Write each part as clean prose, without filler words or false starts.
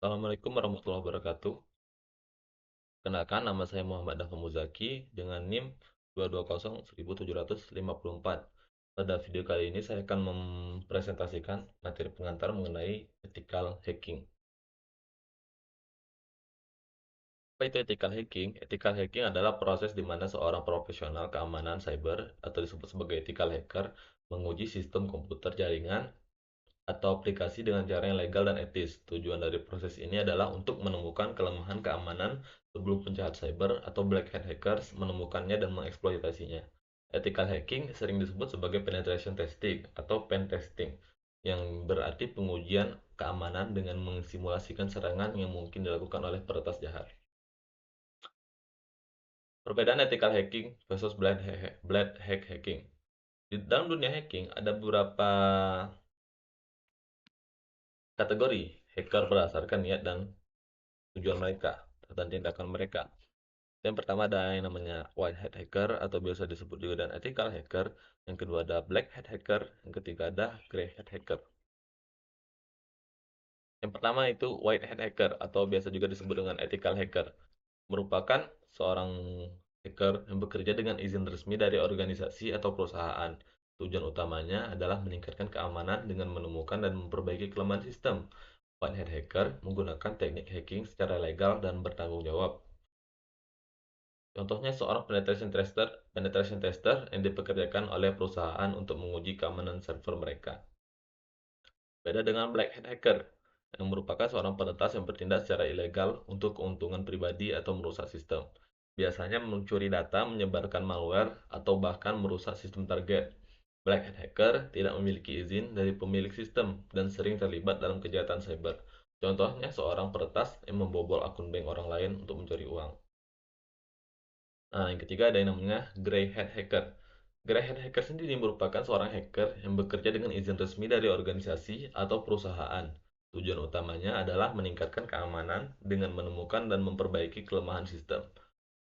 Assalamualaikum warahmatullahi wabarakatuh. Kenalkan, nama saya Muhammad Daffa Muzaki dengan NIM 2201754. Pada video kali ini saya akan mempresentasikan materi pengantar mengenai ethical hacking. Apa itu ethical hacking? Ethical hacking adalah proses di mana seorang profesional keamanan cyber atau disebut sebagai ethical hacker menguji sistem komputer jaringan atau aplikasi dengan cara yang legal dan etis. Tujuan dari proses ini adalah untuk menemukan kelemahan keamanan sebelum penjahat cyber atau black hat hackers menemukannya dan mengeksploitasinya. Ethical hacking sering disebut sebagai penetration testing atau pen testing, yang berarti pengujian keamanan dengan mensimulasikan serangan yang mungkin dilakukan oleh peretas jahat. Perbedaan ethical hacking versus black hat hacking. Di dalam dunia hacking ada beberapa kategori hacker berdasarkan niat dan tujuan mereka dan tindakan mereka. Yang pertama ada yang namanya white hat hacker atau biasa disebut juga dengan ethical hacker. Yang kedua ada black hat hacker. Yang ketiga ada grey hat hacker. Yang pertama itu white hat hacker atau biasa juga disebut dengan ethical hacker. Merupakan seorang hacker yang bekerja dengan izin resmi dari organisasi atau perusahaan. Tujuan utamanya adalah meningkatkan keamanan dengan menemukan dan memperbaiki kelemahan sistem. White hat hacker menggunakan teknik hacking secara legal dan bertanggung jawab. Contohnya seorang penetration tester yang dipekerjakan oleh perusahaan untuk menguji keamanan server mereka. Beda dengan black hat hacker, yang merupakan seorang peretas yang bertindak secara ilegal untuk keuntungan pribadi atau merusak sistem. Biasanya mencuri data, menyebarkan malware, atau bahkan merusak sistem target. Black hat hacker tidak memiliki izin dari pemilik sistem dan sering terlibat dalam kejahatan cyber. Contohnya seorang peretas yang membobol akun bank orang lain untuk mencuri uang. Nah, yang ketiga ada yang namanya Grey Hat Hacker. Grey Hat Hacker sendiri merupakan seorang hacker yang bekerja dengan izin resmi dari organisasi atau perusahaan. Tujuan utamanya adalah meningkatkan keamanan dengan menemukan dan memperbaiki kelemahan sistem.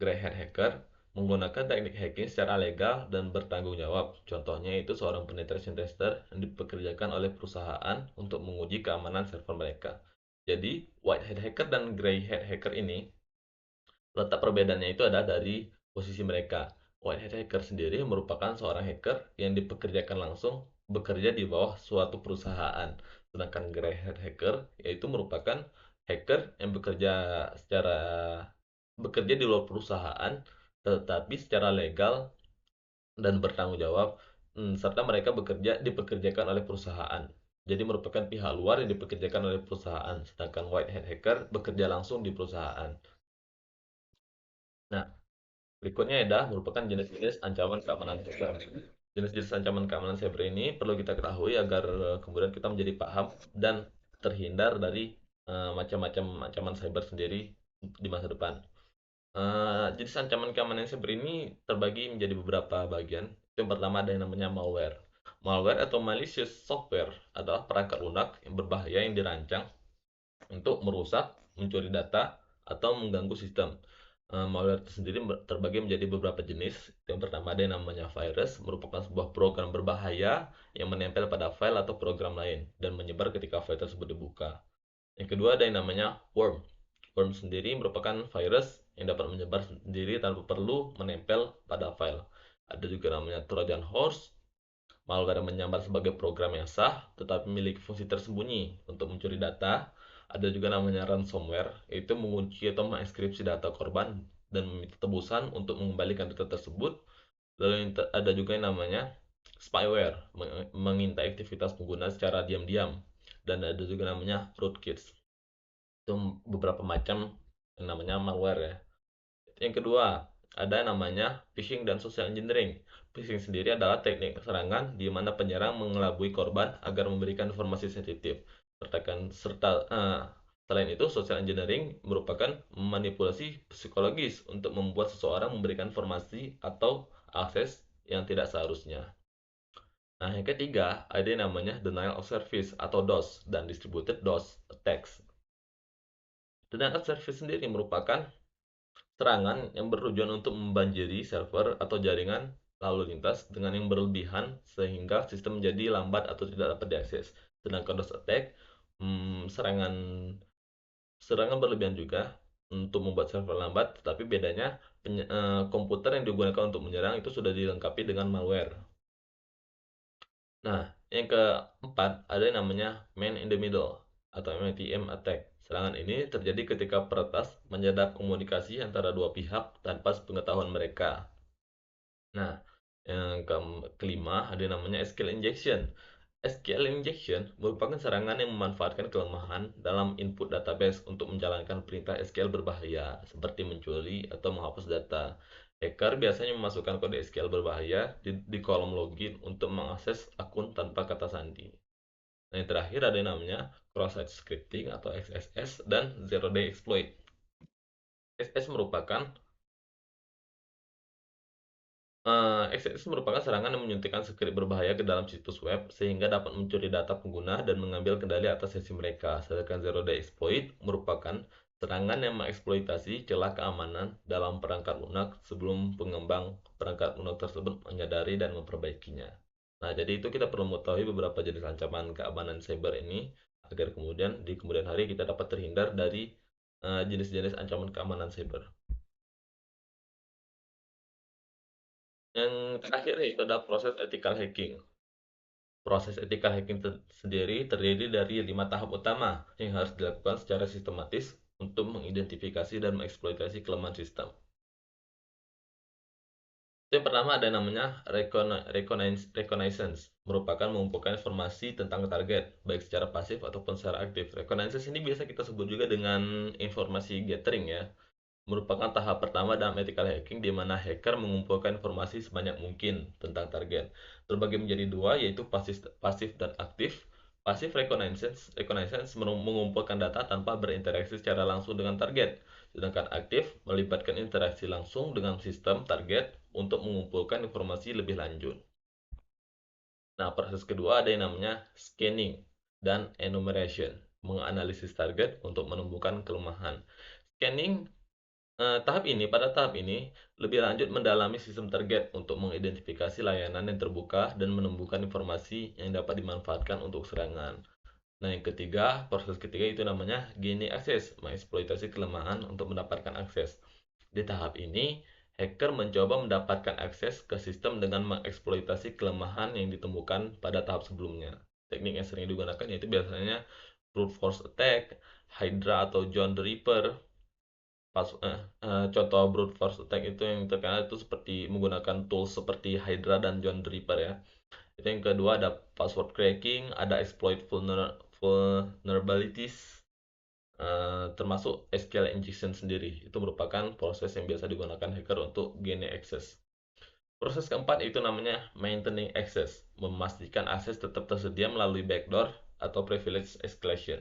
Grey Hat Hacker menggunakan teknik hacking secara legal dan bertanggung jawab. Contohnya itu seorang penetration tester yang dipekerjakan oleh perusahaan untuk menguji keamanan server mereka. Jadi, White Hat Hacker dan Grey Hat Hacker ini letak perbedaannya itu ada dari posisi mereka. White hat hacker sendiri merupakan seorang hacker yang dipekerjakan langsung bekerja di bawah suatu perusahaan. Sedangkan grey hat hacker yaitu merupakan hacker yang bekerja di luar perusahaan tetapi secara legal dan bertanggung jawab, serta mereka dipekerjakan oleh perusahaan. Jadi merupakan pihak luar yang dipekerjakan oleh perusahaan, sedangkan white hat hacker bekerja langsung di perusahaan. Nah, berikutnya adalah merupakan jenis-jenis ancaman keamanan siber. Jenis-jenis ancaman keamanan siber ini perlu kita ketahui agar kemudian kita menjadi paham dan terhindar dari macam-macam ancaman cyber sendiri di masa depan. Jenis ancaman keamanan siber ini terbagi menjadi beberapa bagian. Yang pertama ada yang namanya malware. Malware atau malicious software adalah perangkat lunak yang berbahaya yang dirancang untuk merusak, mencuri data, atau mengganggu sistem. Malware itu sendiri terbagi menjadi beberapa jenis. Yang pertama ada yang namanya virus, merupakan sebuah program berbahaya yang menempel pada file atau program lain dan menyebar ketika file tersebut dibuka. Yang kedua ada yang namanya worm. Worm sendiri merupakan virus yang dapat menyebar sendiri tanpa perlu menempel pada file. Ada juga namanya Trojan horse, malware yang menyamar sebagai program yang sah tetapi memiliki fungsi tersembunyi untuk mencuri data. Ada juga namanya ransomware, yaitu mengunci atau mengenkripsi data korban dan meminta tebusan untuk mengembalikan data tersebut. Lalu ada juga yang namanya spyware, mengintai aktivitas pengguna secara diam-diam. Dan ada juga namanya rootkits. Itu beberapa macam yang namanya malware ya. Yang kedua, ada yang namanya phishing dan social engineering. Phishing sendiri adalah teknik serangan di mana penyerang mengelabui korban agar memberikan informasi sensitif. Selain itu, social engineering merupakan manipulasi psikologis untuk membuat seseorang memberikan informasi atau akses yang tidak seharusnya. Nah, yang ketiga, ada yang namanya denial of service atau DOS dan distributed DOS attacks. Denial of service sendiri merupakan serangan yang bertujuan untuk membanjiri server atau jaringan lalu lintas dengan yang berlebihan sehingga sistem menjadi lambat atau tidak dapat diakses. Sedangkan DOS attack, serangan Serangan berlebihan juga untuk membuat server lambat, tetapi bedanya komputer yang digunakan untuk menyerang itu sudah dilengkapi dengan malware. Nah, yang keempat ada yang namanya man in the middle atau MITM attack. Serangan ini terjadi ketika peretas menjadak komunikasi antara dua pihak tanpa sepengetahuan mereka. Nah, yang kelima ada yang namanya SQL injection. SQL injection merupakan serangan yang memanfaatkan kelemahan dalam input database untuk menjalankan perintah SQL berbahaya, seperti mencuri atau menghapus data. Hacker biasanya memasukkan kode SQL berbahaya di kolom login untuk mengakses akun tanpa kata sandi. Nah, yang terakhir ada yang namanya cross-site scripting atau XSS dan zero day exploit. XSS merupakan XSS merupakan serangan yang menyuntikkan skrip berbahaya ke dalam situs web sehingga dapat mencuri data pengguna dan mengambil kendali atas sesi mereka. Sedangkan Zero Day Exploit merupakan serangan yang mengeksploitasi celah keamanan dalam perangkat lunak sebelum pengembang perangkat lunak tersebut menyadari dan memperbaikinya. Nah, jadi itu kita perlu mengetahui beberapa jenis ancaman keamanan cyber ini agar kemudian di kemudian hari kita dapat terhindar dari jenis-jenis ancaman keamanan cyber. Yang terakhir itu adalah proses ethical hacking. Proses ethical hacking sendiri terdiri dari 5 tahap utama yang harus dilakukan secara sistematis untuk mengidentifikasi dan mengeksploitasi kelemahan sistem. Yang pertama ada namanya reconnaissance, merupakan mengumpulkan informasi tentang target, baik secara pasif ataupun secara aktif. Reconnaissance ini biasa kita sebut juga dengan informasi gathering ya, merupakan tahap pertama dalam ethical hacking di mana hacker mengumpulkan informasi sebanyak mungkin tentang target. Terbagi menjadi dua, yaitu pasif dan aktif. Pasif reconnaissance mengumpulkan data tanpa berinteraksi secara langsung dengan target. Sedangkan aktif melibatkan interaksi langsung dengan sistem target untuk mengumpulkan informasi lebih lanjut. Nah, proses kedua ada yang namanya scanning dan enumeration, menganalisis target untuk menemukan kelemahan. Scanning pada tahap ini, lebih lanjut mendalami sistem target untuk mengidentifikasi layanan yang terbuka dan menemukan informasi yang dapat dimanfaatkan untuk serangan. Nah, yang ketiga, proses ketiga itu namanya gaining access, mengeksploitasi kelemahan untuk mendapatkan akses. Di tahap ini, hacker mencoba mendapatkan akses ke sistem dengan mengeksploitasi kelemahan yang ditemukan pada tahap sebelumnya. Teknik yang sering digunakan yaitu biasanya brute force attack, Hydra atau John the Ripper. Contoh brute force attack itu yang terkenal itu seperti menggunakan tools seperti Hydra dan John the Ripper ya. Itu yang kedua ada password cracking, ada exploit vulnerabilities, termasuk SQL injection sendiri. Itu merupakan proses yang biasa digunakan hacker untuk gain access. Proses keempat itu namanya maintaining access, memastikan akses tetap tersedia melalui backdoor atau privilege escalation.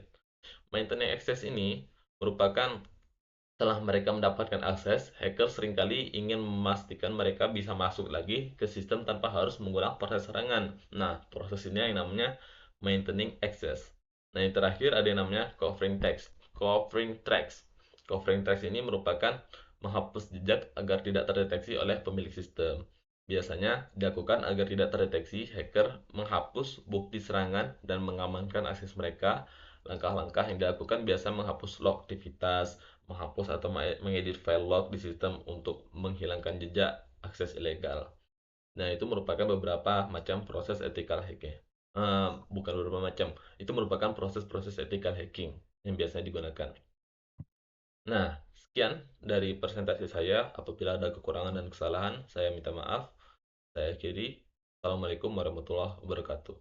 Maintaining access ini merupakan setelah mereka mendapatkan akses, hacker seringkali ingin memastikan mereka bisa masuk lagi ke sistem tanpa harus menggunakan proses serangan. Nah, proses ini yang namanya maintaining access. Nah, yang terakhir ada yang namanya covering text. Covering tracks. Covering tracks ini merupakan menghapus jejak agar tidak terdeteksi oleh pemilik sistem. Biasanya dilakukan agar tidak terdeteksi, hacker menghapus bukti serangan dan mengamankan akses mereka. Langkah-langkah yang dilakukan biasa menghapus log aktivitas, menghapus atau mengedit file log di sistem untuk menghilangkan jejak akses ilegal. Nah, itu merupakan beberapa macam proses ethical hacking. Bukan beberapa macam, itu merupakan proses-proses ethical hacking yang biasanya digunakan. Nah, sekian dari presentasi saya. Apabila ada kekurangan dan kesalahan, saya minta maaf. Saya akhiri. Assalamualaikum warahmatullahi wabarakatuh.